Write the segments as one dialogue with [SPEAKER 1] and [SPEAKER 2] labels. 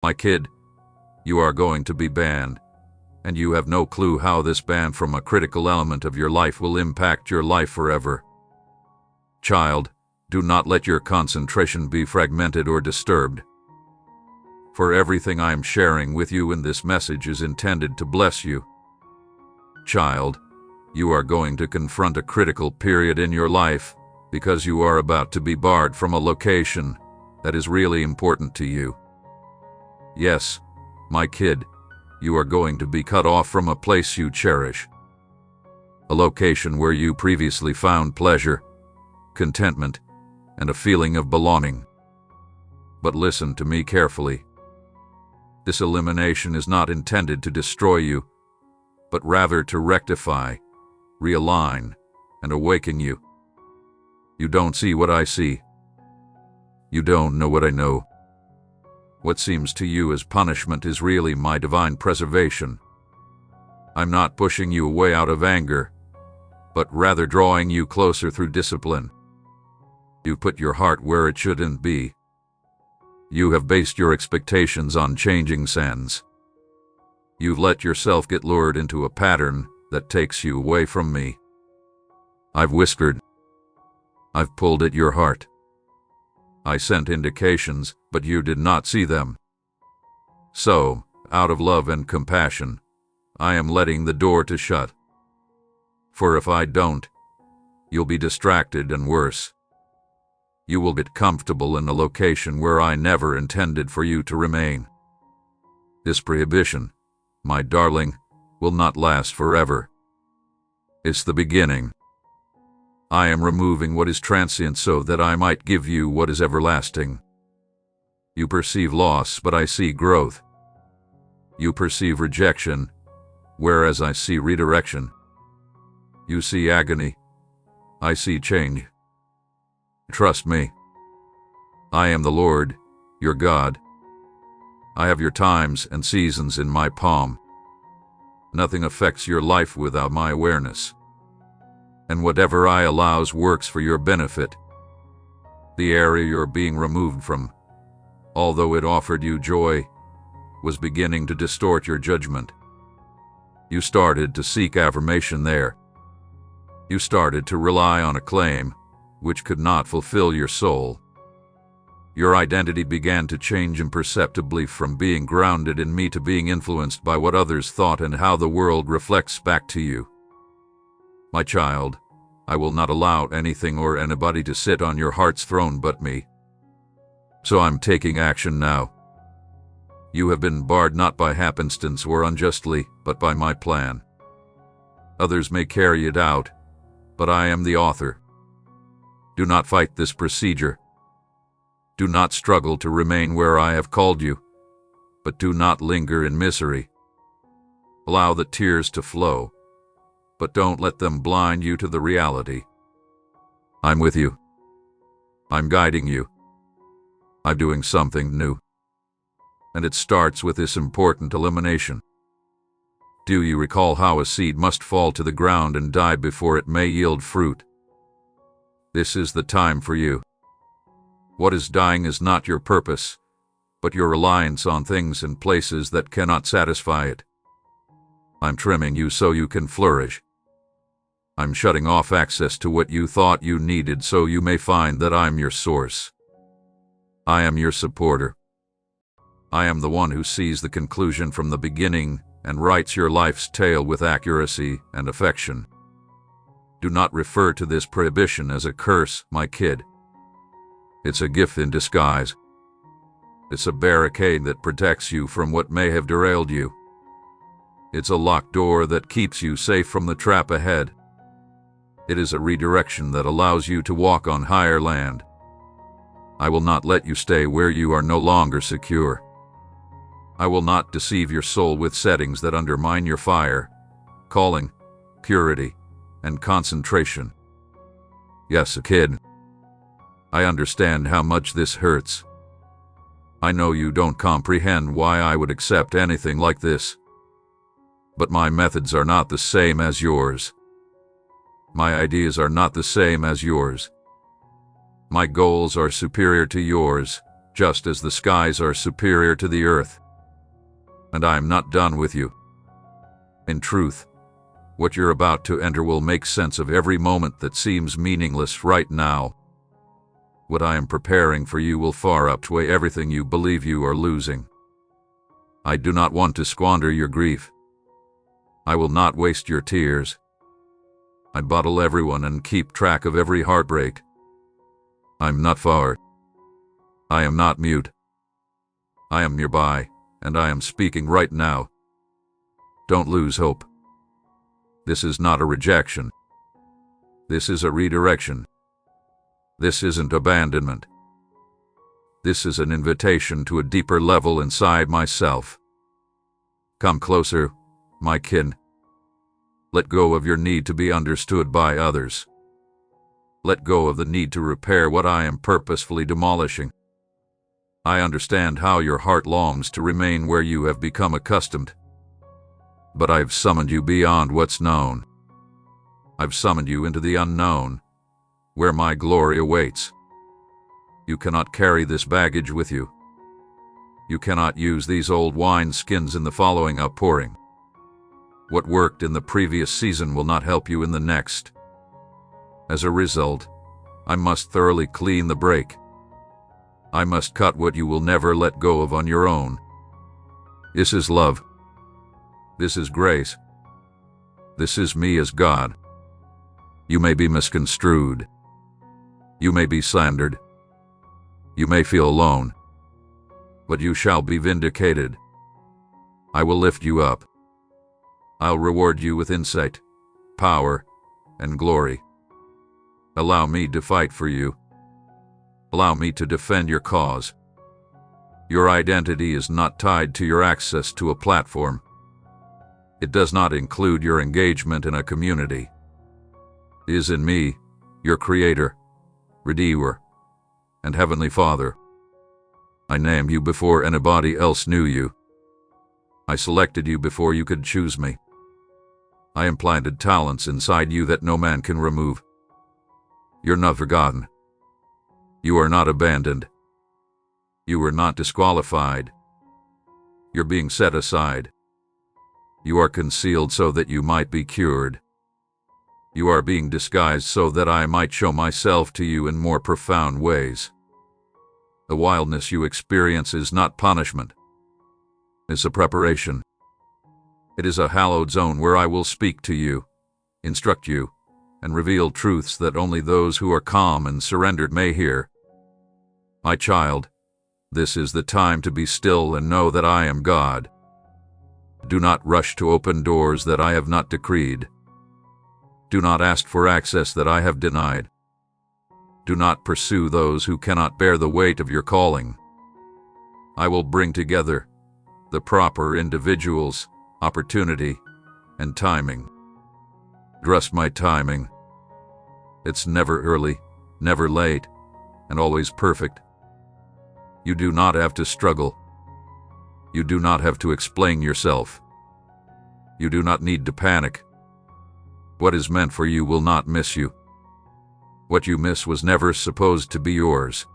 [SPEAKER 1] My kid, you are going to be banned, and you have no clue how this ban from a critical element of your life will impact your life forever. Child, do not let your concentration be fragmented or disturbed. For everything I am sharing with you in this message is intended to bless you. Child, you are going to confront a critical period in your life because you are about to be barred from a location that is really important to you. Yes, my kid, you are going to be cut off from a place you cherish, a location where you previously found pleasure, contentment, and a feeling of belonging. But listen to me carefully. This elimination is not intended to destroy you, but rather to rectify, realign, and awaken you. You don't see what I see. You don't know what I know. What seems to you as punishment is really my divine preservation. I'm not pushing you away out of anger, but rather drawing you closer through discipline. You put your heart where it shouldn't be. You have based your expectations on changing sands. You've let yourself get lured into a pattern that takes you away from me. I've whispered. I've pulled at your heart. I sent indications, but you did not see them. So, out of love and compassion, I am letting the door to shut. For if I don't, you'll be distracted and worse. You will get comfortable in a location where I never intended for you to remain. This prohibition, my darling, will not last forever. It's the beginning. I am removing what is transient so that I might give you what is everlasting. You perceive loss, but I see growth. You perceive rejection, whereas I see redirection. You see agony. I see change. Trust me. I am the Lord, your God. I have your times and seasons in my palm. Nothing affects your life without my awareness. And whatever I allows works for your benefit. The area you're being removed from, although it offered you joy, was beginning to distort your judgment. You started to seek affirmation there. You started to rely on a claim which could not fulfill your soul. Your identity began to change imperceptibly from being grounded in me to being influenced by what others thought and how the world reflects back to you. My child, I will not allow anything or anybody to sit on your heart's throne but me. So I'm taking action now. You have been barred not by happenstance or unjustly, but by my plan. Others may carry it out, but I am the author. Do not fight this procedure. Do not struggle to remain where I have called you, but do not linger in misery. Allow the tears to flow, but don't let them blind you to the reality. I'm with you. I'm guiding you. I'm doing something new. And it starts with this important elimination. Do you recall how a seed must fall to the ground and die before it may yield fruit? This is the time for you. What is dying is not your purpose, but your reliance on things and places that cannot satisfy it. I'm trimming you so you can flourish. I'm shutting off access to what you thought you needed so you may find that I'm your source. I am your supporter. I am the one who sees the conclusion from the beginning and writes your life's tale with accuracy and affection. Do not refer to this prohibition as a curse, my kid. It's a gift in disguise. It's a barricade that protects you from what may have derailed you. It's a locked door that keeps you safe from the trap ahead. It is a redirection that allows you to walk on higher land. I will not let you stay where you are no longer secure. I will not deceive your soul with settings that undermine your fire, calling, purity, and concentration. Yes, kid. I understand how much this hurts. I know you don't comprehend why I would accept anything like this. But my methods are not the same as yours. My ideas are not the same as yours. My goals are superior to yours, just as the skies are superior to the earth. And I am not done with you. In truth, what you're about to enter will make sense of every moment that seems meaningless right now. What I am preparing for you will far outweigh everything you believe you are losing. I do not want to squander your grief. I will not waste your tears. I bottle everyone and keep track of every heartbreak. I'm not far. I am not mute. I am nearby, and I am speaking right now. Don't lose hope. This is not a rejection. This is a redirection. This isn't abandonment. This is an invitation to a deeper level inside myself. Come closer, my kin. Let go of your need to be understood by others. Let go of the need to repair what I am purposefully demolishing. I understand how your heart longs to remain where you have become accustomed. But I've summoned you beyond what's known. I've summoned you into the unknown, where my glory awaits. You cannot carry this baggage with you. You cannot use these old wine skins in the following outpouring. What worked in the previous season will not help you in the next. As a result, I must thoroughly clean the break. I must cut what you will never let go of on your own. This is love. This is grace. This is me as God. You may be misconstrued. You may be slandered. You may feel alone. But you shall be vindicated. I will lift you up. I'll reward you with insight, power, and glory. Allow me to fight for you. Allow me to defend your cause. Your identity is not tied to your access to a platform. It does not include your engagement in a community. It is in me, your Creator, Redeemer, and Heavenly Father. I named you before anybody else knew you. I selected you before you could choose me. I implanted talents inside you that no man can remove. You're not forgotten. You are not abandoned. You are not disqualified. You're being set aside. You are concealed so that you might be cured. You are being disguised so that I might show myself to you in more profound ways. The wildness you experience is not punishment. It's a preparation. It is a hallowed zone where I will speak to you, instruct you, and reveal truths that only those who are calm and surrendered may hear. My child, this is the time to be still and know that I am God. Do not rush to open doors that I have not decreed. Do not ask for access that I have denied. Do not pursue those who cannot bear the weight of your calling. I will bring together the proper individuals, opportunity, and timing. Trust my timing. It's never early, never late, and always perfect. You do not have to struggle. You do not have to explain yourself. You do not need to panic. What is meant for you will not miss you. What you miss was never supposed to be yours.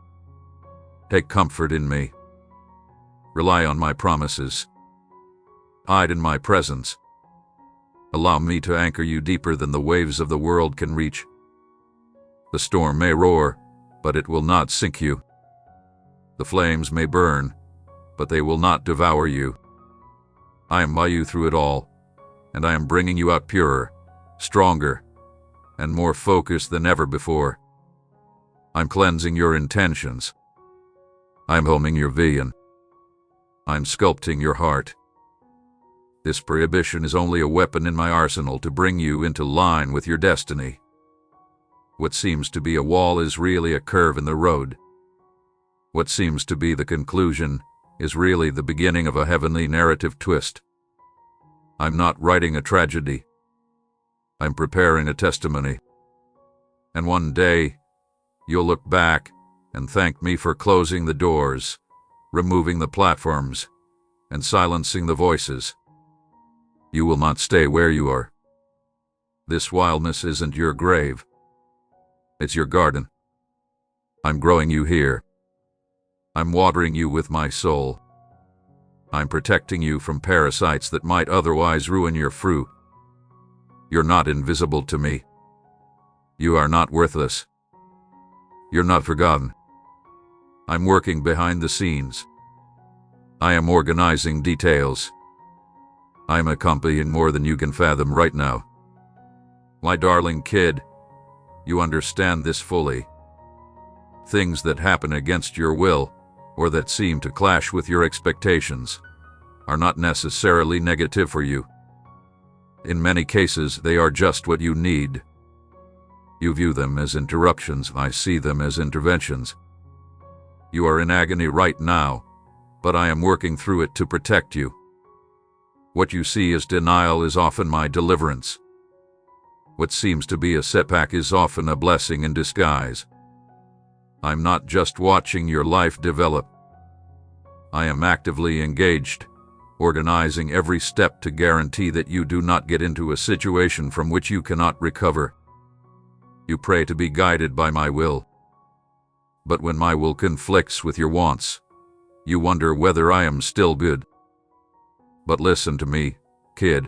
[SPEAKER 1] Take comfort in me. Rely on my promises. Hide in my presence. Allow me to anchor you deeper than the waves of the world can reach. The storm may roar, but it will not sink you. The flames may burn, but they will not devour you. I am by you through it all, and I am bringing you out purer, stronger, and more focused than ever before. I'm cleansing your intentions. I'm homing your vision. I'm sculpting your heart. This prohibition is only a weapon in my arsenal to bring you into line with your destiny. What seems to be a wall is really a curve in the road. What seems to be the conclusion is really the beginning of a heavenly narrative twist. I'm not writing a tragedy. I'm preparing a testimony. And one day, you'll look back and thank me for closing the doors, removing the platforms, and silencing the voices. You will not stay where you are. This wildness isn't your grave. It's your garden. I'm growing you here. I'm watering you with my soul. I'm protecting you from parasites that might otherwise ruin your fruit. You're not invisible to me. You are not worthless. You're not forgotten. I'm working behind the scenes. I am organizing details. I'm accomplishing more than you can fathom right now. My darling kid, you understand this fully. Things that happen against your will, or that seem to clash with your expectations, are not necessarily negative for you. In many cases, they are just what you need. You view them as interruptions, I see them as interventions. You are in agony right now, but I am working through it to protect you. What you see as denial is often my deliverance. What seems to be a setback is often a blessing in disguise. I'm not just watching your life develop. I am actively engaged, organizing every step to guarantee that you do not get into a situation from which you cannot recover. You pray to be guided by my will. But when my will conflicts with your wants, you wonder whether I am still good. But listen to me, kid.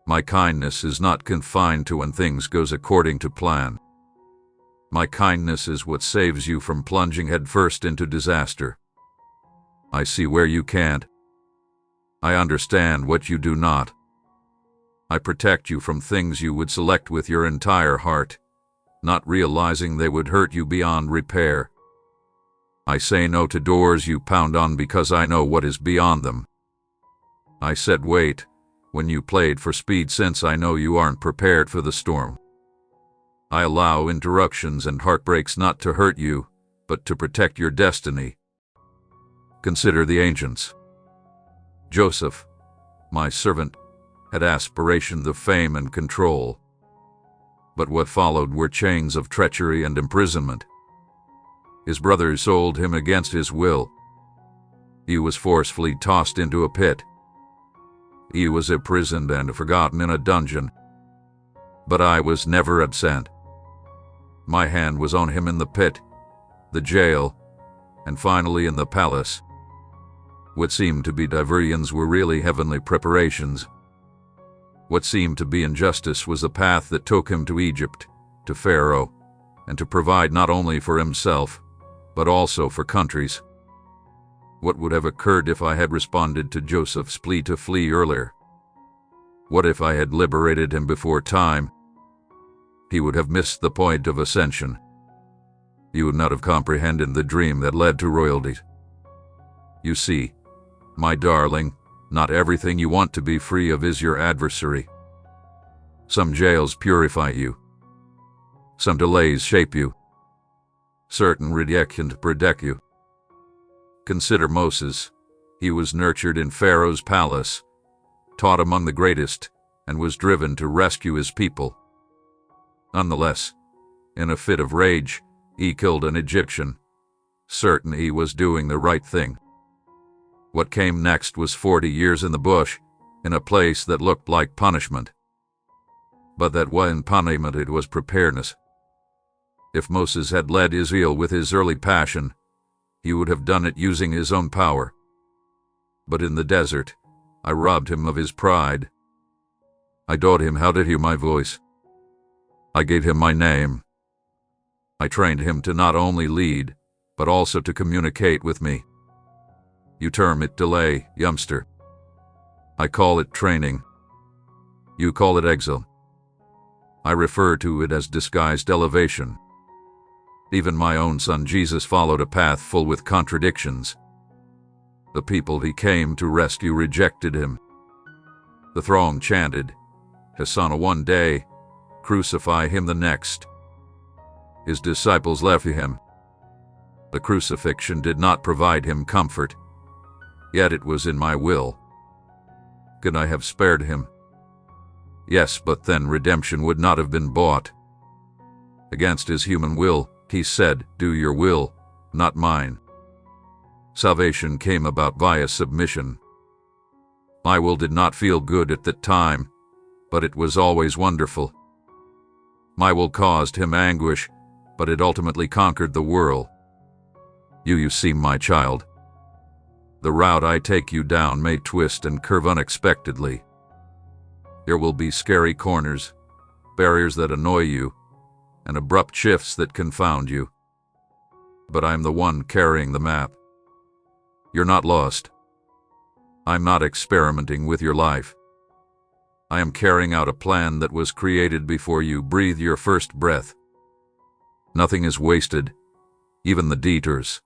[SPEAKER 1] My kindness is not confined to when things goes according to plan. My kindness is what saves you from plunging headfirst into disaster. I see where you can't. I understand what you do not. I protect you from things you would select with your entire heart, not realizing they would hurt you beyond repair. I say no to doors you pound on because I know what is beyond them. I said wait when you played for speed since I know you aren't prepared for the storm. I allow interruptions and heartbreaks not to hurt you, but to protect your destiny. Consider the ancients. Joseph, my servant, had aspirations of fame and control. But what followed were chains of treachery and imprisonment. His brothers sold him against his will. He was forcefully tossed into a pit. He was imprisoned and forgotten in a dungeon. But I was never absent. My hand was on him in the pit, the jail, and finally in the palace. What seemed to be diversions were really heavenly preparations. What seemed to be injustice was the path that took him to Egypt, to Pharaoh, and to provide not only for himself, but also for countries. What would have occurred if I had responded to Joseph's plea to flee earlier? What if I had liberated him before time? He would have missed the point of ascension. He would not have comprehended the dream that led to royalty. You see, my darling, not everything you want to be free of is your adversary. Some jails purify you. Some delays shape you. Certain rejections protect you. Consider Moses. He was nurtured in Pharaoh's palace, taught among the greatest, and was driven to rescue his people. Nonetheless, in a fit of rage, he killed an Egyptian, certain he was doing the right thing. What came next was 40 years in the bush, in a place that looked like punishment. But that wasn't punishment, it was preparedness. If Moses had led Israel with his early passion, he would have done it using his own power. But in the desert, I robbed him of his pride. I taught him how to hear my voice. I gave him my name. I trained him to not only lead, but also to communicate with me. You term it delay, youngster. I call it training. You call it exile. I refer to it as disguised elevation. Even my own son Jesus followed a path full with contradictions. The people he came to rescue rejected him. The throng chanted, Hosanna one day, crucify him the next. His disciples left him. The crucifixion did not provide him comfort, yet it was in my will. Could I have spared him? Yes, but then redemption would not have been bought. Against his human will, he said, do your will, not mine. Salvation came about via submission. My will did not feel good at that time, but it was always wonderful. My will caused him anguish, but it ultimately conquered the world. You see, my child. The route I take you down may twist and curve unexpectedly. There will be scary corners, barriers that annoy you, and abrupt shifts that confound you. But I'm the one carrying the map. You're not lost. I'm not experimenting with your life. I am carrying out a plan that was created before you breathe your first breath. Nothing is wasted, even the detours.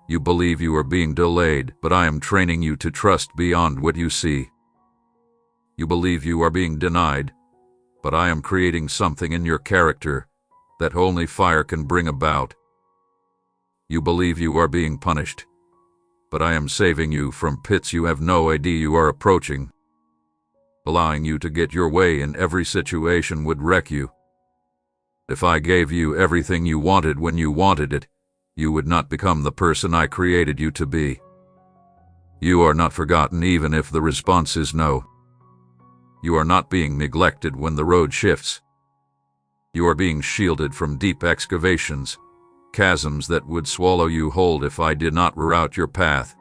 [SPEAKER 1] You believe you are being delayed, but I am training you to trust beyond what you see. You believe you are being denied, but I am creating something in your character that only fire can bring about. You believe you are being punished, but I am saving you from pits you have no idea you are approaching. Allowing you to get your way in every situation would wreck you. If I gave you everything you wanted when you wanted it, you would not become the person I created you to be. You are not forgotten even if the response is no. You are not being neglected when the road shifts. You are being shielded from deep excavations, chasms that would swallow you whole if I did not reroute your path.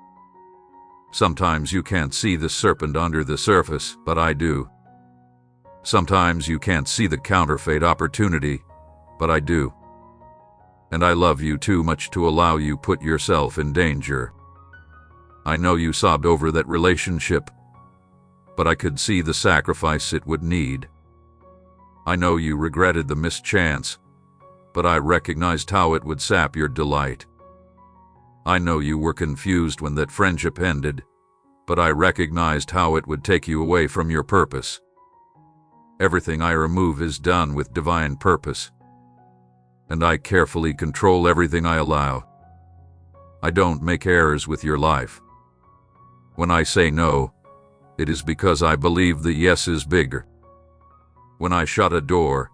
[SPEAKER 1] Sometimes you can't see the serpent under the surface, but I do. Sometimes you can't see the counterfeit opportunity, but I do. And I love you too much to allow you put yourself in danger. I know you sobbed over that relationship, but I could see the sacrifice it would need. I know you regretted the missed chance, but I recognized how it would sap your delight. I know you were confused when that friendship ended, but I recognized how it would take you away from your purpose. Everything I remove is done with divine purpose, and I carefully control everything I allow. I don't make errors with your life. When I say no, it is because I believe the yes is bigger. When I shut a door,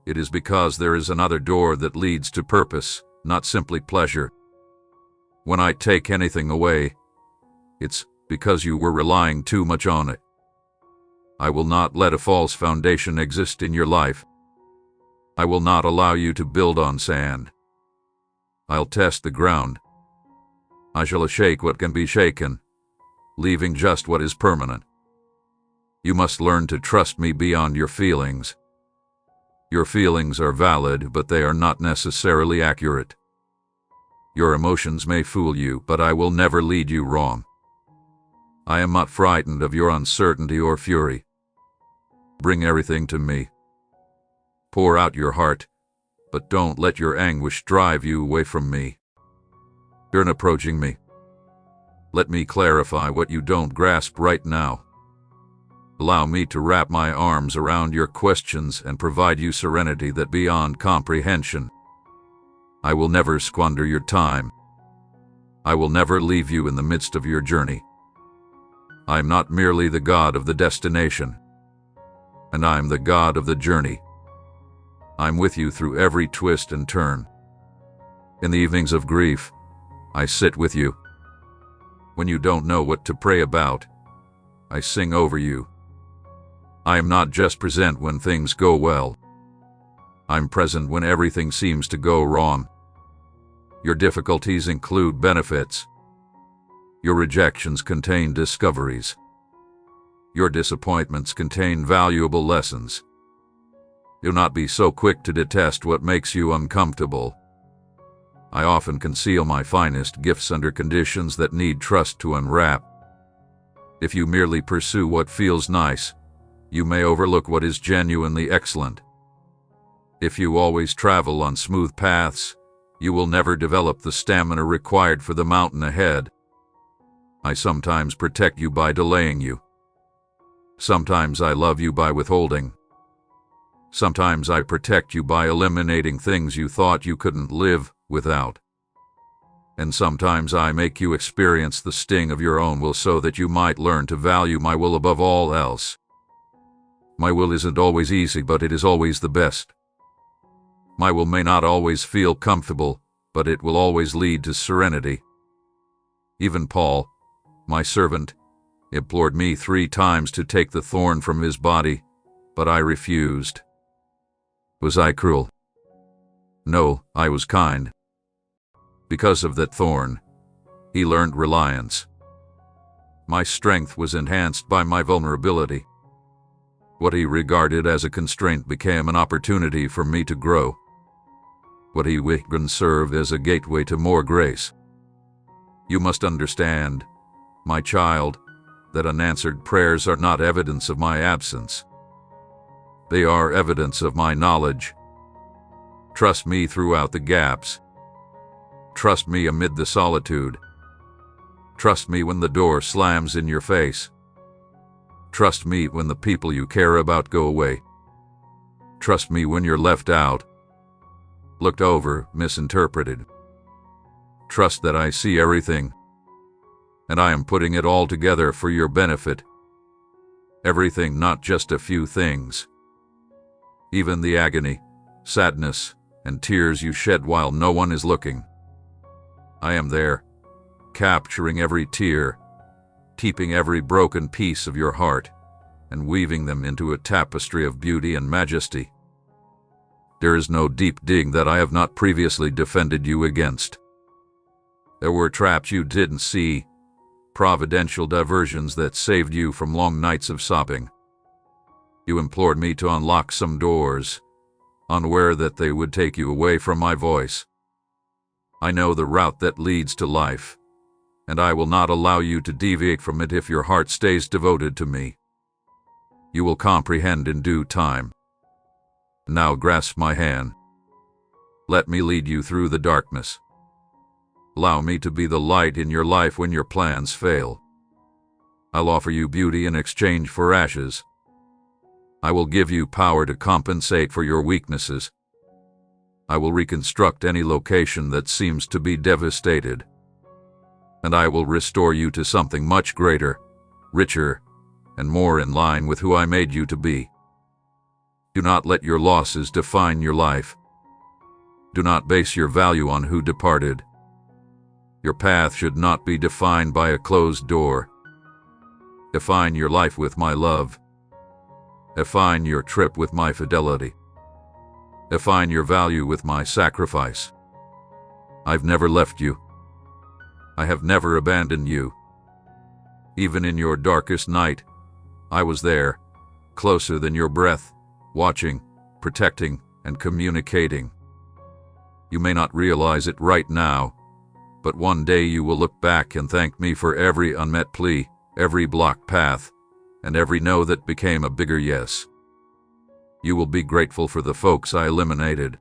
[SPEAKER 1] it is because there is another door that leads to purpose, not simply pleasure. When I take anything away, it's because you were relying too much on it. I will not let a false foundation exist in your life. I will not allow you to build on sand. I'll test the ground. I shall shake what can be shaken, leaving just what is permanent. You must learn to trust me beyond your feelings. Your feelings are valid, but they are not necessarily accurate. Your emotions may fool you, but I will never lead you wrong. I am not frightened of your uncertainty or fury. Bring everything to me. Pour out your heart, but don't let your anguish drive you away from me. You're approaching me. Let me clarify what you don't grasp right now. Allow me to wrap my arms around your questions and provide you serenity that beyond comprehension. I will never squander your time. I will never leave you in the midst of your journey. I am not merely the God of the destination, and I am the God of the journey. I'm with you through every twist and turn. In the evenings of grief, I sit with you. When you don't know what to pray about, I sing over you. I am not just present when things go well. I'm present when everything seems to go wrong. Your difficulties include benefits. Your rejections contain discoveries. Your disappointments contain valuable lessons. Do not be so quick to detest what makes you uncomfortable. I often conceal my finest gifts under conditions that need trust to unwrap. If you merely pursue what feels nice, you may overlook what is genuinely excellent. If you always travel on smooth paths, you will never develop the stamina required for the mountain ahead. I sometimes protect you by delaying you. Sometimes I love you by withholding. Sometimes I protect you by eliminating things you thought you couldn't live without. And sometimes I make you experience the sting of your own will so that you might learn to value my will above all else. My will isn't always easy, but it is always the best. My will may not always feel comfortable, but it will always lead to serenity. Even Paul, my servant, implored me 3 times to take the thorn from his body, but I refused. Was I cruel? No, I was kind. Because of that thorn, he learned reliance. My strength was enhanced by my vulnerability. What he regarded as a constraint became an opportunity for me to grow. What he weakened served as a gateway to more grace. You must understand, my child, that unanswered prayers are not evidence of my absence. They are evidence of my knowledge. Trust me throughout the gaps. Trust me amid the solitude. Trust me when the door slams in your face. Trust me when the people you care about go away. Trust me when you're left out, looked over, misinterpreted. Trust that I see everything, and I am putting it all together for your benefit. Everything, not just a few things. Even the agony, sadness, and tears you shed while no one is looking. I am there, capturing every tear, keeping every broken piece of your heart, and weaving them into a tapestry of beauty and majesty. There is no deep dig that I have not previously defended you against. There were traps you didn't see, providential diversions that saved you from long nights of sobbing. You implored me to unlock some doors, unaware that they would take you away from my voice. I know the route that leads to life, and I will not allow you to deviate from it if your heart stays devoted to me. You will comprehend in due time. Now grasp my hand. Let me lead you through the darkness. Allow me to be the light in your life when your plans fail. I'll offer you beauty in exchange for ashes. I will give you power to compensate for your weaknesses. I will reconstruct any location that seems to be devastated. And I will restore you to something much greater, richer, and more in line with who I made you to be. Do not let your losses define your life. Do not base your value on who departed. Your path should not be defined by a closed door. Define your life with my love. Define your trip with my fidelity. Define your value with my sacrifice. I've never left you. I have never abandoned you. Even in your darkest night, I was there, closer than your breath, watching, protecting, and communicating. You may not realize it right now, but one day you will look back and thank me for every unmet plea, every blocked path, and every no that became a bigger yes. You will be grateful for the folks I eliminated.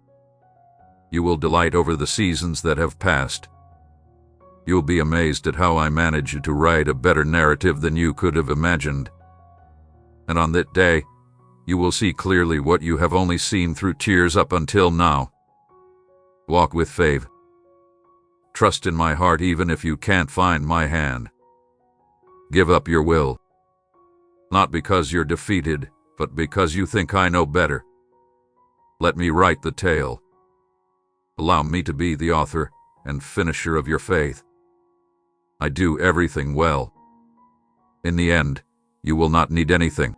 [SPEAKER 1] You will delight over the seasons that have passed. You'll be amazed at how I managed to write a better narrative than you could have imagined. And on that day, you will see clearly what you have only seen through tears up until now. Walk with faith. Trust in my heart even if you can't find my hand. Give up your will. Not because you're defeated, but because you think I know better. Let me write the tale. Allow me to be the author and finisher of your faith. I do everything well. In the end, you will not need anything.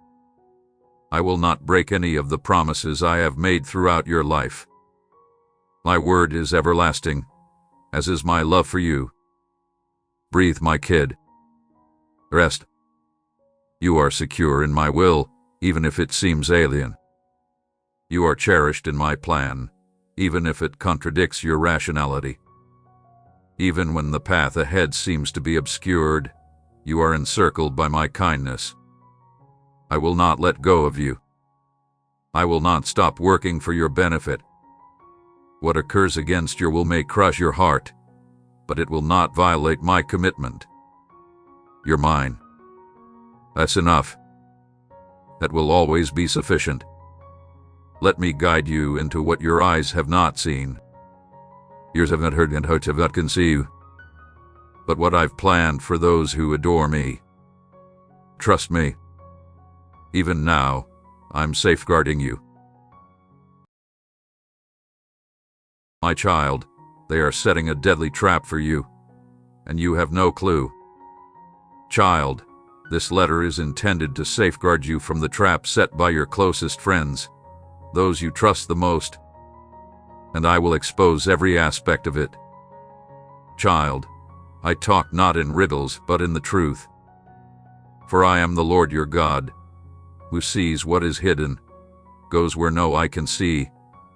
[SPEAKER 1] I will not break any of the promises I have made throughout your life. My word is everlasting, as is my love for you. Breathe, my kid. Rest. You are secure in my will, even if it seems alien. You are cherished in my plan, even if it contradicts your rationality. Even when the path ahead seems to be obscured, you are encircled by my kindness. I will not let go of you. I will not stop working for your benefit. What occurs against your will may crush your heart, but it will not violate my commitment. You're mine. That's enough. That will always be sufficient. Let me guide you into what your eyes have not seen. Ears have not heard and hearts have not conceived. But what I've planned for those who adore me. Trust me. Even now, I'm safeguarding you. My child, they are setting a deadly trap for you, and you have no clue. Child, this letter is intended to safeguard you from the trap set by your closest friends, those you trust the most, and I will expose every aspect of it. Child, I talk not in riddles, but in the truth. For I am the Lord your God, who sees what is hidden, goes where no eye can see,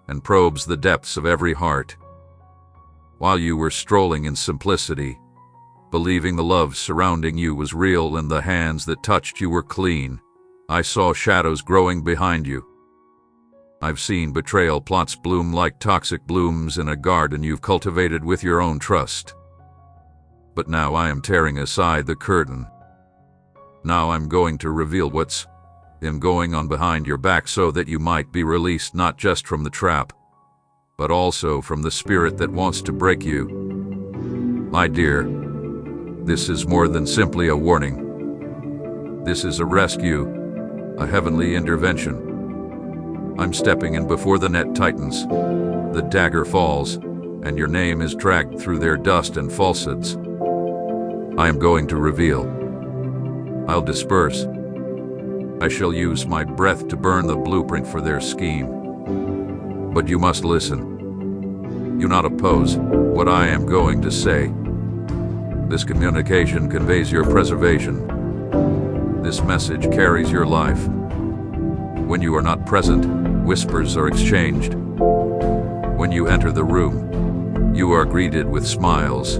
[SPEAKER 1] and probes the depths of every heart. While you were strolling in simplicity, believing the love surrounding you was real and the hands that touched you were clean, I saw shadows growing behind you. I've seen betrayal plots bloom like toxic blooms in a garden you've cultivated with your own trust. But now I am tearing aside the curtain. Now I'm going to reveal what's been going on behind your back so that you might be released not just from the trap, but also from the spirit that wants to break you. My dear, this is more than simply a warning. This is a rescue, a heavenly intervention. I'm stepping in before the net tightens, the dagger falls, and your name is dragged through their dust and falsehoods. I am going to reveal. I'll disperse. I shall use my breath to burn the blueprint for their scheme. But you must listen. You not oppose what I am going to say. This communication conveys your preservation. This message carries your life. When you are not present, whispers are exchanged. When you enter the room, you are greeted with smiles.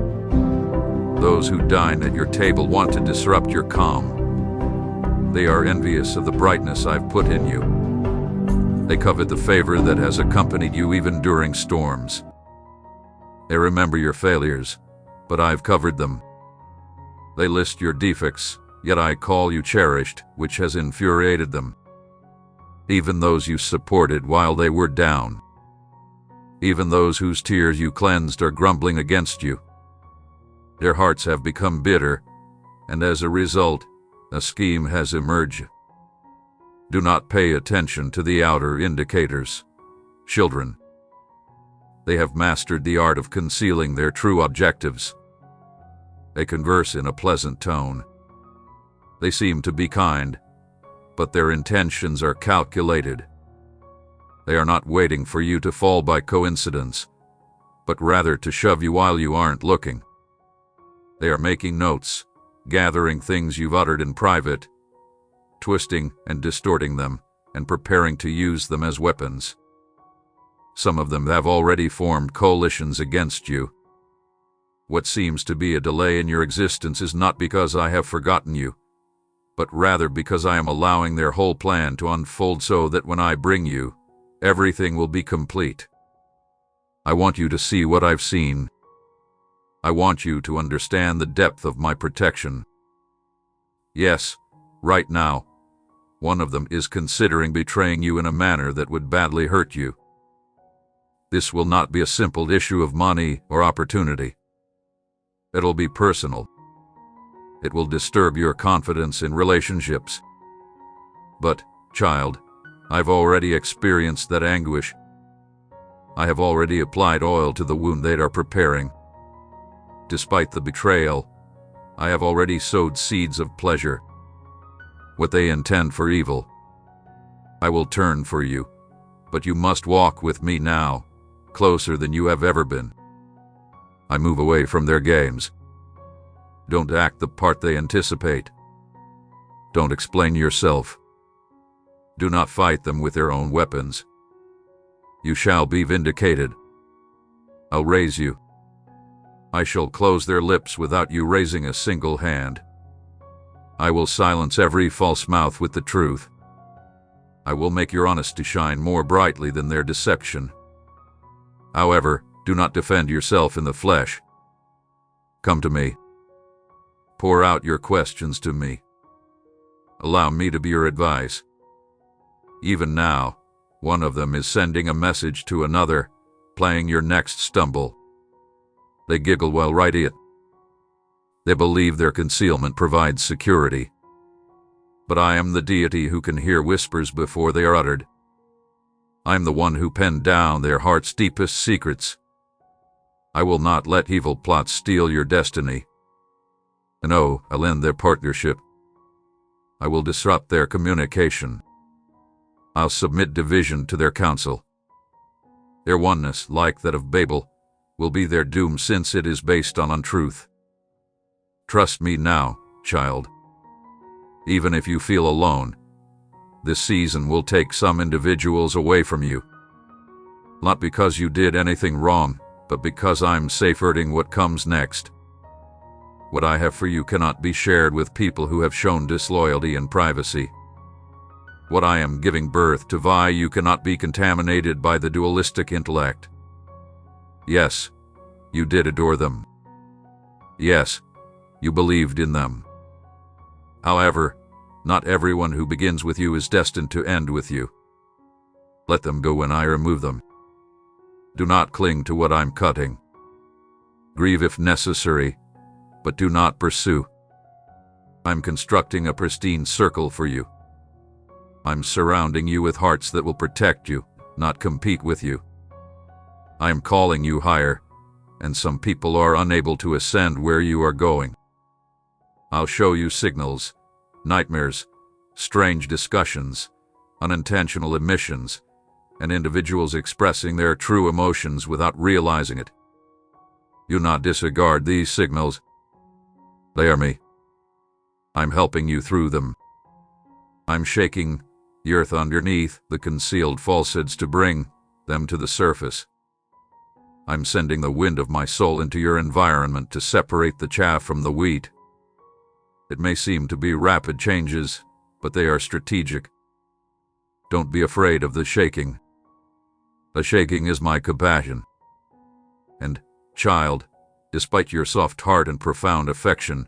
[SPEAKER 1] Those who dine at your table want to disrupt your calm. They are envious of the brightness I've put in you. They covet the favor that has accompanied you even during storms. They remember your failures, but I've covered them. They list your defects, yet I call you cherished, which has infuriated them. Even those you supported while they were down. Even those whose tears you cleansed are grumbling against you. Their hearts have become bitter, and as a result, a scheme has emerged. Do not pay attention to the outer indicators. Children. They have mastered the art of concealing their true objectives. They converse in a pleasant tone. They seem to be kind, but their intentions are calculated. They are not waiting for you to fall by coincidence, but rather to shove you while you aren't looking. They are making notes, gathering things you've uttered in private, twisting and distorting them, and preparing to use them as weapons. Some of them have already formed coalitions against you. What seems to be a delay in your existence is not because I have forgotten you, but rather because I am allowing their whole plan to unfold so that when I bring you, everything will be complete. I want you to see what I've seen. I want you to understand the depth of my protection. Yes, right now, one of them is considering betraying you in a manner that would badly hurt you. This will not be a simple issue of money or opportunity. It'll be personal. It will disturb your confidence in relationships. But, child, I've already experienced that anguish. I have already applied oil to the wound they are preparing. Despite the betrayal, I have already sowed seeds of pleasure. What they intend for evil, I will turn for you, but you must walk with me now, closer than you have ever been. I move away from their games. Don't act the part they anticipate. Don't explain yourself. Do not fight them with their own weapons. You shall be vindicated. I'll raise you. I shall close their lips without you raising a single hand. I will silence every false mouth with the truth. I will make your honesty shine more brightly than their deception. However, do not defend yourself in the flesh. Come to me. Pour out your questions to me. Allow me to be your advice. Even now, one of them is sending a message to another, playing your next stumble. They giggle while writing it. They believe their concealment provides security. But I am the deity who can hear whispers before they are uttered. I'm the one who penned down their heart's deepest secrets. I will not let evil plots steal your destiny. No, I'll end their partnership. I will disrupt their communication. I'll submit division to their counsel. Their oneness, like that of Babel, will be their doom, since it is based on untruth. Trust me now, child. Even if you feel alone, this season will take some individuals away from you. Not because you did anything wrong, but because I'm safeguarding what comes next. What I have for you cannot be shared with people who have shown disloyalty and privacy. What I am giving birth to via you cannot be contaminated by the dualistic intellect. Yes, you did adore them. Yes, you believed in them. However, not everyone who begins with you is destined to end with you. Let them go when I remove them. Do not cling to what I'm cutting. Grieve if necessary, but do not pursue. I'm constructing a pristine circle for you. I'm surrounding you with hearts that will protect you, not compete with you. I am calling you higher, and some people are unable to ascend where you are going. I'll show you signals, nightmares, strange discussions, unintentional omissions, and individuals expressing their true emotions without realizing it. Do not disregard these signals. They are me. I'm helping you through them. I'm shaking the earth underneath the concealed falsehoods to bring them to the surface. I'm sending the wind of my soul into your environment to separate the chaff from the wheat. It may seem to be rapid changes, but they are strategic. Don't be afraid of the shaking. The shaking is my compassion. And, child, despite your soft heart and profound affection,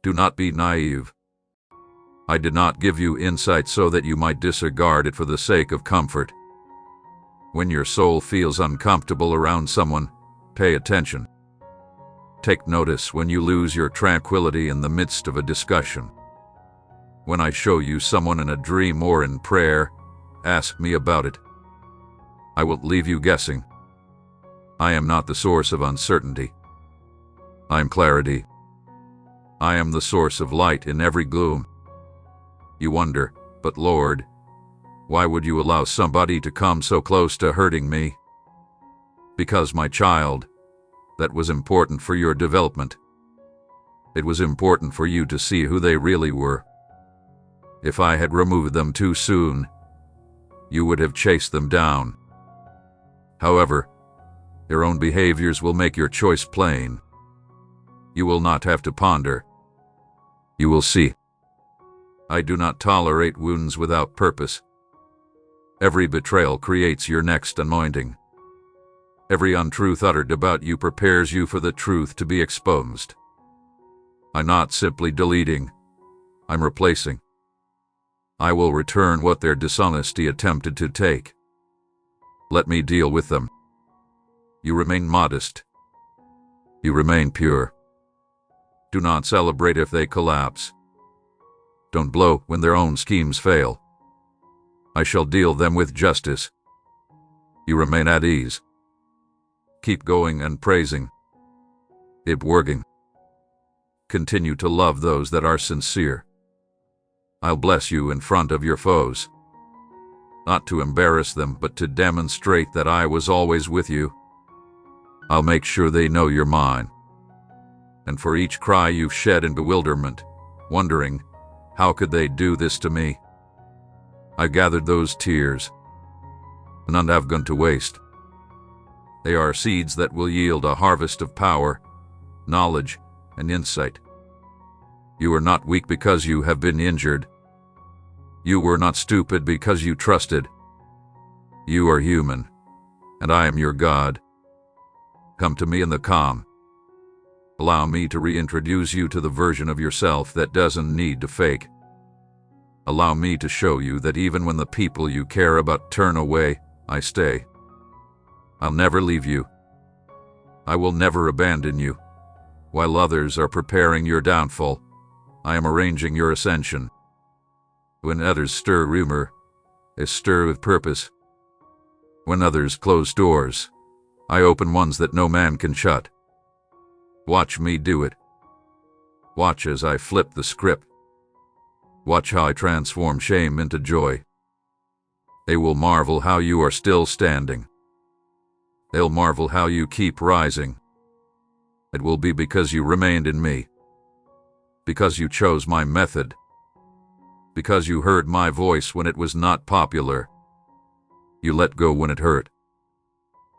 [SPEAKER 1] do not be naive. I did not give you insight so that you might disregard it for the sake of comfort. When your soul feels uncomfortable around someone, pay attention. Take notice when you lose your tranquility in the midst of a discussion. When I show you someone in a dream or in prayer, ask me about it. I won't leave you guessing. I am not the source of uncertainty. I am clarity. I am the source of light in every gloom. You wonder, but Lord, why would you allow somebody to come so close to hurting me? Because, my child, that was important for your development. It was important for you to see who they really were. If I had removed them too soon, you would have chased them down. However, your own behaviors will make your choice plain. You will not have to ponder. You will see. I do not tolerate wounds without purpose. Every betrayal creates your next anointing. Every untruth uttered about you prepares you for the truth to be exposed. I'm not simply deleting. I'm replacing. I will return what their dishonesty attempted to take. Let me deal with them. You remain modest. You remain pure. Do not celebrate if they collapse. Don't blow when their own schemes fail. I shall deal them with justice. You remain at ease. Keep going and praising. Keep working. Continue to love those that are sincere. I'll bless you in front of your foes. Not to embarrass them, but to demonstrate that I was always with you. I'll make sure they know you're mine. And for each cry you've shed in bewilderment, wondering, how could they do this to me? I gathered those tears. None have gone to waste. They are seeds that will yield a harvest of power, knowledge, and insight. You are not weak because you have been injured. You were not stupid because you trusted. You are human, and I am your God. Come to me in the calm. Allow me to reintroduce you to the version of yourself that doesn't need to fake. Allow me to show you that even when the people you care about turn away, I stay. I'll never leave you. I will never abandon you. While others are preparing your downfall, I am arranging your ascension. When others stir rumor, I stir with purpose. When others close doors, I open ones that no man can shut. Watch me do it. Watch as I flip the script. Watch how I transform shame into joy. They will marvel how you are still standing. They'll marvel how you keep rising. It will be because you remained in me, because you chose my method, because you heard my voice when it was not popular. You let go when it hurt,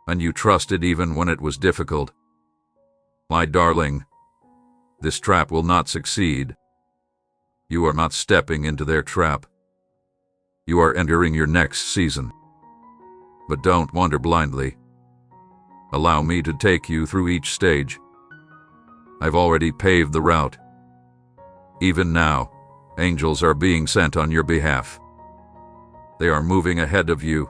[SPEAKER 1] and you trusted even when it was difficult. My darling, this trap will not succeed. You are not stepping into their trap. You are entering your next season. But don't wander blindly. Allow me to take you through each stage. I've already paved the route. Even now, angels are being sent on your behalf. They are moving ahead of you,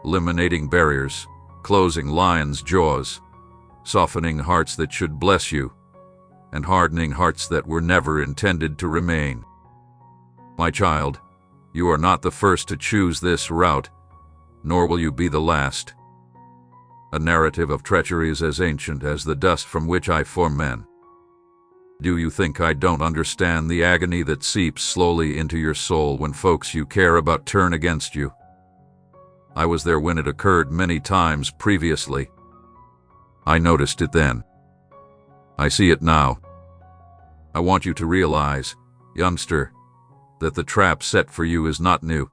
[SPEAKER 1] eliminating barriers, closing lions' jaws, softening hearts that should bless you, and hardening hearts that were never intended to remain. My child, you are not the first to choose this route, nor will you be the last. A narrative of treachery is as ancient as the dust from which I form men. Do you think I don't understand the agony that seeps slowly into your soul when folks you care about turn against you? I was there when it occurred many times previously. I noticed it then. I see it now. I want you to realize, youngster, that the trap set for you is not new.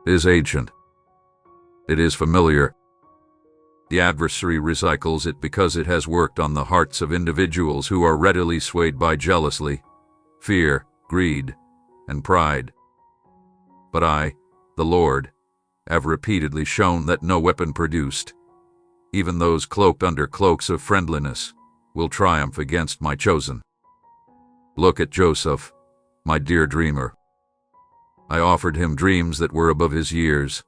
[SPEAKER 1] It is ancient. It is familiar. The adversary recycles it because it has worked on the hearts of individuals who are readily swayed by jealousy, fear, greed, and pride. But I, the Lord, have repeatedly shown that no weapon produced, even those cloaked under cloaks of friendliness, will triumph against my chosen. Look at Joseph, my dear dreamer. I offered him dreams that were above his years.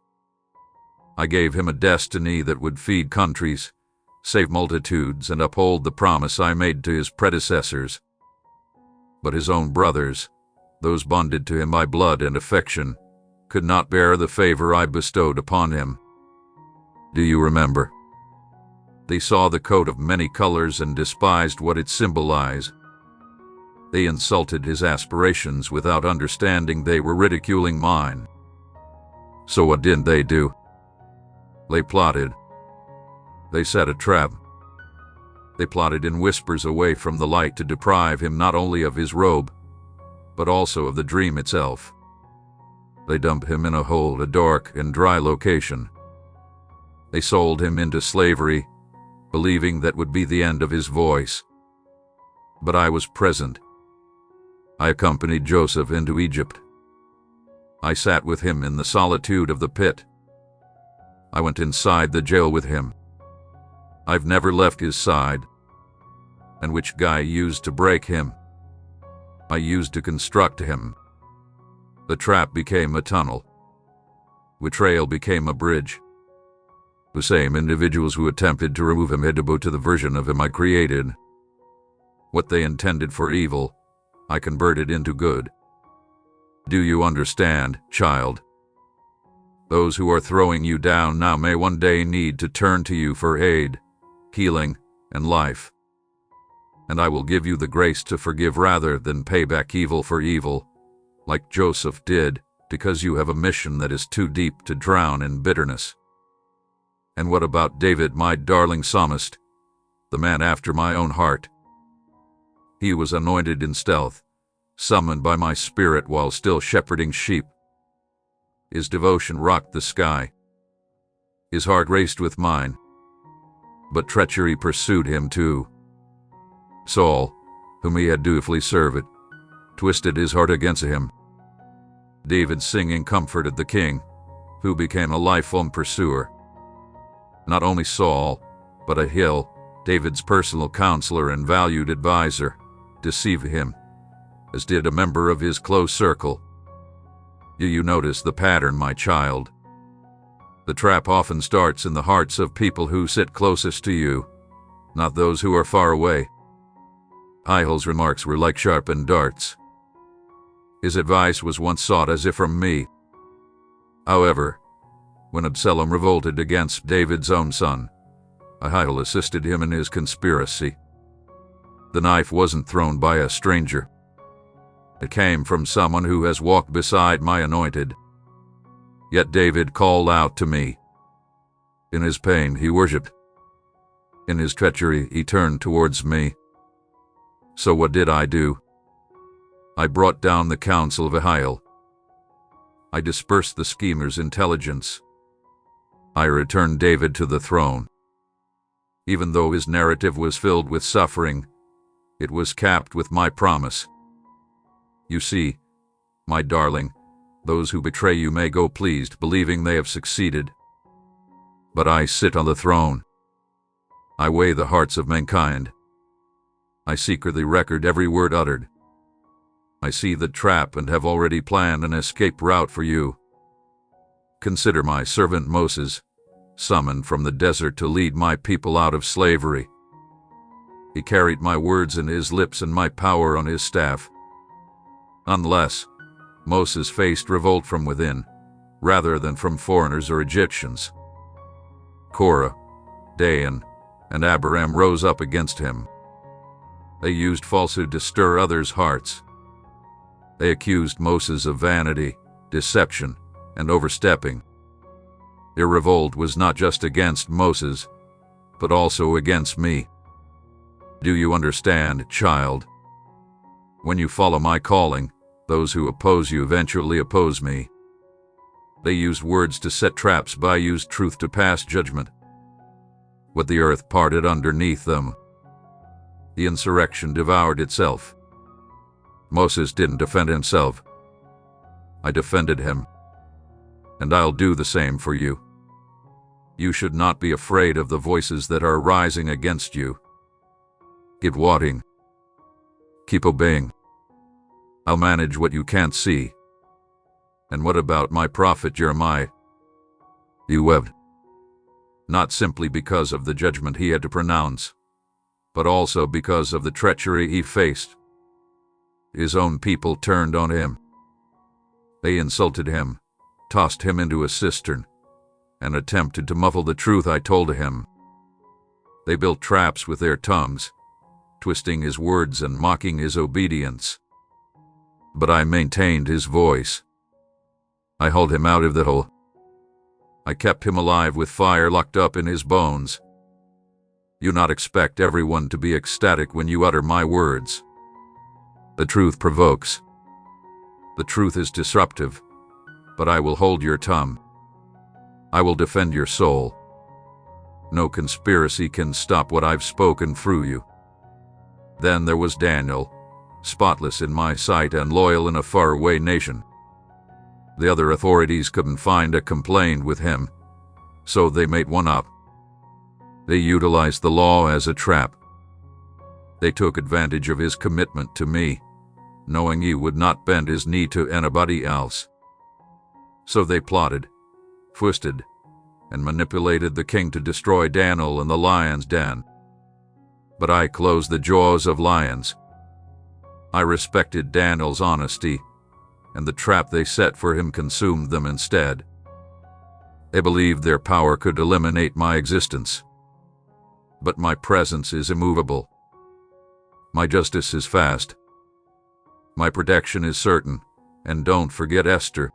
[SPEAKER 1] I gave him a destiny that would feed countries, save multitudes, and uphold the promise I made to his predecessors. But his own brothers, those bonded to him by blood and affection, could not bear the favor I bestowed upon him. Do you remember? They saw the coat of many colors and despised what it symbolized. They insulted his aspirations without understanding they were ridiculing mine. So what did they do? They plotted. They set a trap. They plotted in whispers away from the light to deprive him not only of his robe, but also of the dream itself. They dumped him in a hole, a dark and dry location. They sold him into slavery, believing that would be the end of his voice. But I was present. I accompanied Joseph into Egypt. I sat with him in the solitude of the pit. I went inside the jail with him. I've never left his side. And which guy used to break him? I used to construct him. The trap became a tunnel. Betrayal became a bridge. The same individuals who attempted to remove him had to bow to the version of him I created. What they intended for evil, I converted into good. Do you understand, child? Those who are throwing you down now may one day need to turn to you for aid, healing, and life. And I will give you the grace to forgive rather than pay back evil for evil, like Joseph did, because you have a mission that is too deep to drown in bitterness. And what about David, my darling psalmist, the man after my own heart? He was anointed in stealth, summoned by my spirit while still shepherding sheep. His devotion rocked the sky. His heart raced with mine. But treachery pursued him too. Saul, whom he had dutifully served, twisted his heart against him. David's singing comforted the king, who became a lifelong pursuer. Not only Saul, but Ahil, David's personal counselor and valued advisor, deceived him, as did a member of his close circle. Do you notice the pattern, my child? The trap often starts in the hearts of people who sit closest to you, not those who are far away. Ahil's remarks were like sharpened darts. His advice was once sought as if from me. However, when Absalom revolted against David's own son, Ahil assisted him in his conspiracy. The knife wasn't thrown by a stranger. It came from someone who has walked beside my anointed. Yet David called out to me, In his pain he worshipped. In his treachery he turned towards me. So what did I do? I brought down the council of Ahiel. I dispersed the schemer's intelligence. I returned David to the throne. Even though his narrative was filled with suffering, it was capped with my promise. You see, my darling, those who betray you may go pleased, believing they have succeeded. But I sit on the throne. I weigh the hearts of mankind. I secretly record every word uttered. I see the trap and have already planned an escape route for you. Consider my servant Moses, summoned from the desert to lead my people out of slavery. He carried my words in his lips and my power on his staff. Unless Moses faced revolt from within, rather than from foreigners or Egyptians. Korah, Dathan, and Abiram rose up against him. They used falsehood to stir others' hearts. They accused Moses of vanity, deception, and overstepping. Their revolt was not just against Moses, but also against me. Do you understand, child? When you follow my calling, those who oppose you eventually oppose me. They used words to set traps, but I used truth to pass judgment. What the earth parted underneath them. The insurrection devoured itself. Moses didn't defend himself. I defended him. And I'll do the same for you. You should not be afraid of the voices that are rising against you. Keep watching. Keep obeying. I'll manage what you can't see. And what about my prophet Jeremiah? He wept. Not simply because of the judgment he had to pronounce, but also because of the treachery he faced. His own people turned on him. They insulted him, tossed him into a cistern, and attempted to muffle the truth I told him. They built traps with their tongues, twisting his words and mocking his obedience. But I maintained his voice. I hauled him out of the hole. I kept him alive with fire locked up in his bones. You not expect everyone to be ecstatic when you utter my words. The truth provokes. The truth is disruptive, but I will hold your tongue. I will defend your soul. No conspiracy can stop what I've spoken through you. Then there was Daniel, spotless in my sight and loyal in a faraway nation. The other authorities couldn't find a complaint with him, so they made one up. They utilized the law as a trap. They took advantage of his commitment to me, knowing he would not bend his knee to anybody else. So they plotted, twisted, and manipulated the king to destroy Daniel in the lion's den. But I closed the jaws of lions. I respected Daniel's honesty, and the trap they set for him consumed them instead. They believed their power could eliminate my existence. But my presence is immovable. My justice is fast. My protection is certain, and don't forget Esther.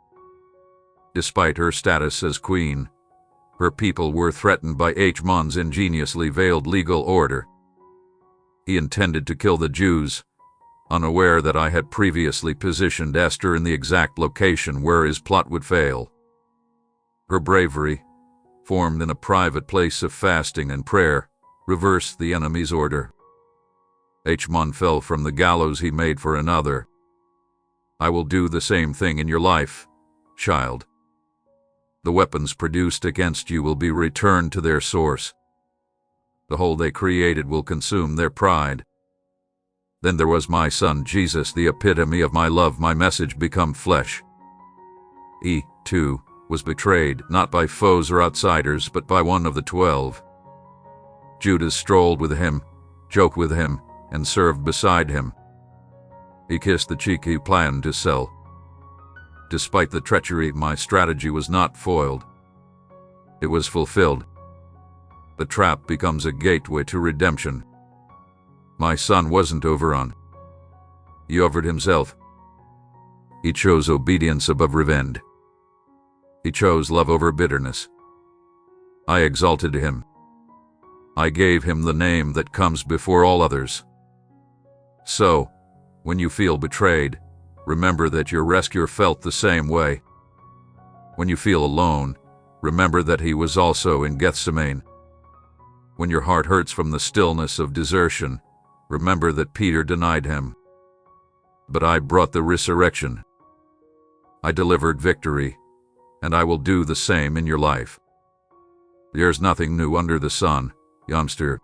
[SPEAKER 1] Despite her status as queen, her people were threatened by Haman's ingeniously veiled legal order. He intended to kill the Jews, unaware that I had previously positioned Esther in the exact location where his plot would fail. Her bravery, formed in a private place of fasting and prayer, reversed the enemy's order. Haman fell from the gallows he made for another. I will do the same thing in your life, child. The weapons produced against you will be returned to their source. The hole they created will consume their pride. Then there was my son Jesus, the epitome of my love, my message become flesh. He, too, was betrayed, not by foes or outsiders, but by one of the 12. Judas strolled with him, joked with him, and served beside him. He kissed the cheek he planned to sell. Despite the treachery, my strategy was not foiled. It was fulfilled. The trap becomes a gateway to redemption. My son wasn't overrun. He offered himself. He chose obedience above revenge. He chose love over bitterness. I exalted him. I gave him the name that comes before all others. So, when you feel betrayed, remember that your rescuer felt the same way. When you feel alone, remember that he was also in Gethsemane. When your heart hurts from the stillness of desertion, remember that Peter denied him. But I brought the resurrection. I delivered victory, and I will do the same in your life. There's nothing new under the sun, youngster.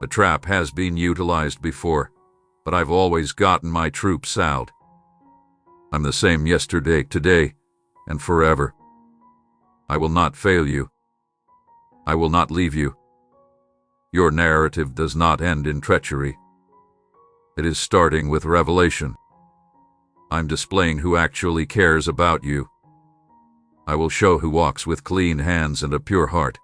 [SPEAKER 1] The trap has been utilized before, but I've always gotten my troops out. I'm the same yesterday, today, and forever. I will not fail you. I will not leave you. Your narrative does not end in treachery. It is starting with revelation. I'm displaying who actually cares about you. I will show who walks with clean hands and a pure heart.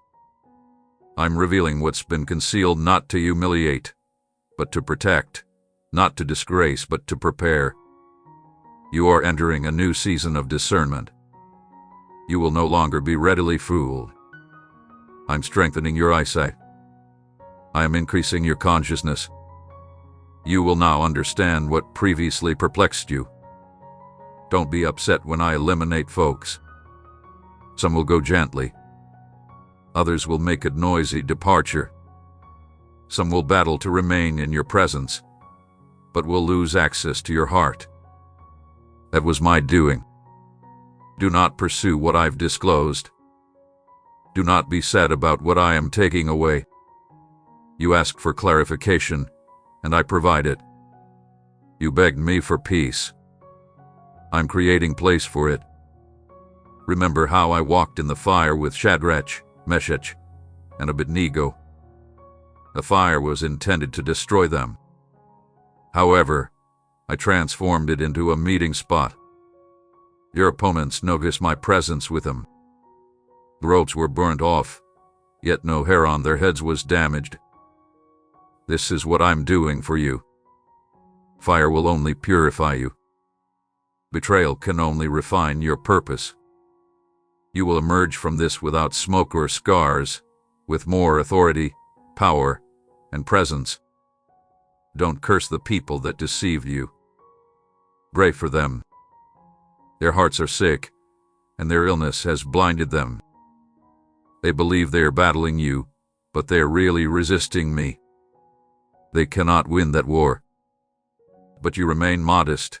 [SPEAKER 1] I'm revealing what's been concealed, not to humiliate, but to protect, not to disgrace, but to prepare. You are entering a new season of discernment. You will no longer be readily fooled. I'm strengthening your eyesight. I am increasing your consciousness. You will now understand what previously perplexed you. Don't be upset when I eliminate folks. Some will go gently. Others will make a noisy departure. Some will battle to remain in your presence, but will lose access to your heart. That was my doing. Do not pursue what I've disclosed. Do not be sad about what I am taking away. You asked for clarification, and I provide it. You begged me for peace. I'm creating place for it. Remember how I walked in the fire with Shadrach, Meshach, and Abednego. The fire was intended to destroy them. However, I transformed it into a meeting spot. Your opponents noticed my presence with them. The ropes were burnt off, yet no hair on their heads was damaged. This is what I'm doing for you. Fire will only purify you. Betrayal can only refine your purpose. You will emerge from this without smoke or scars, with more authority, power, and presence. Don't curse the people that deceived you. Pray for them. Their hearts are sick, and their illness has blinded them. They believe they are battling you, but they are really resisting me. They cannot win that war. But you remain modest,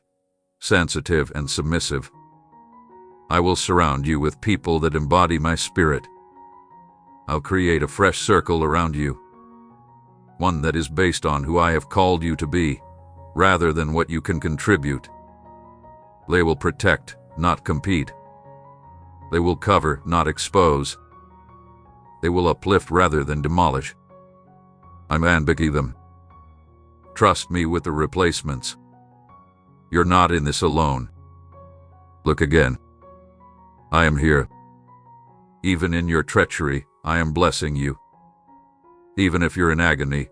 [SPEAKER 1] sensitive, and submissive. I will surround you with people that embody my spirit. I'll create a fresh circle around you, one that is based on who I have called you to be, rather than what you can contribute. They will protect, not compete. They will cover, not expose. They will uplift rather than demolish. I'm ambiguing them. Trust me with the replacements. You're not in this alone. Look again. I am here. Even in your treachery, I am blessing you. Even if you're in agony,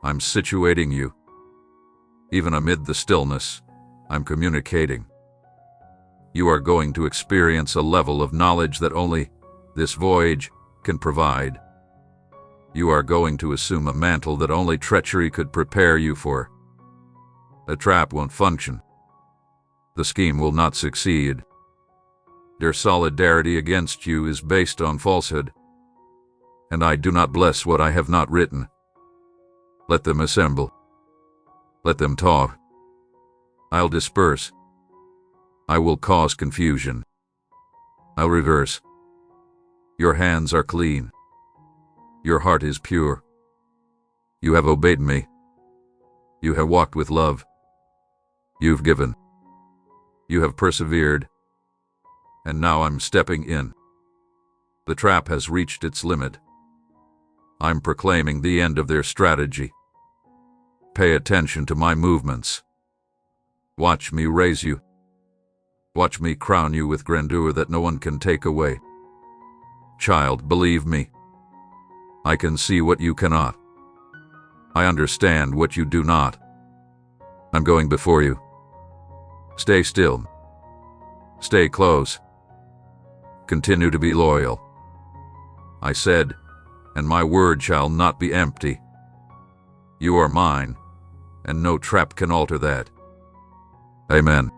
[SPEAKER 1] I'm situating you. Even amid the stillness, I'm communicating. You are going to experience a level of knowledge that only this voyage can provide. You are going to assume a mantle that only treachery could prepare you for. The trap won't function. The scheme will not succeed. Their solidarity against you is based on falsehood. And I do not bless what I have not written. Let them assemble. Let them talk. I'll disperse. I will cause confusion. I'll reverse. Your hands are clean. Your heart is pure. You have obeyed me. You have walked with love. You've given. You have persevered. And now I'm stepping in. The trap has reached its limit. I'm proclaiming the end of their strategy. Pay attention to my movements. Watch me raise you. Watch me crown you with grandeur that no one can take away. Child, believe me. I can see what you cannot. I understand what you do not. I'm going before you. Stay still. Stay close. Continue to be loyal. I said, and my word shall not be empty. You are mine, and no trap can alter that. Amen.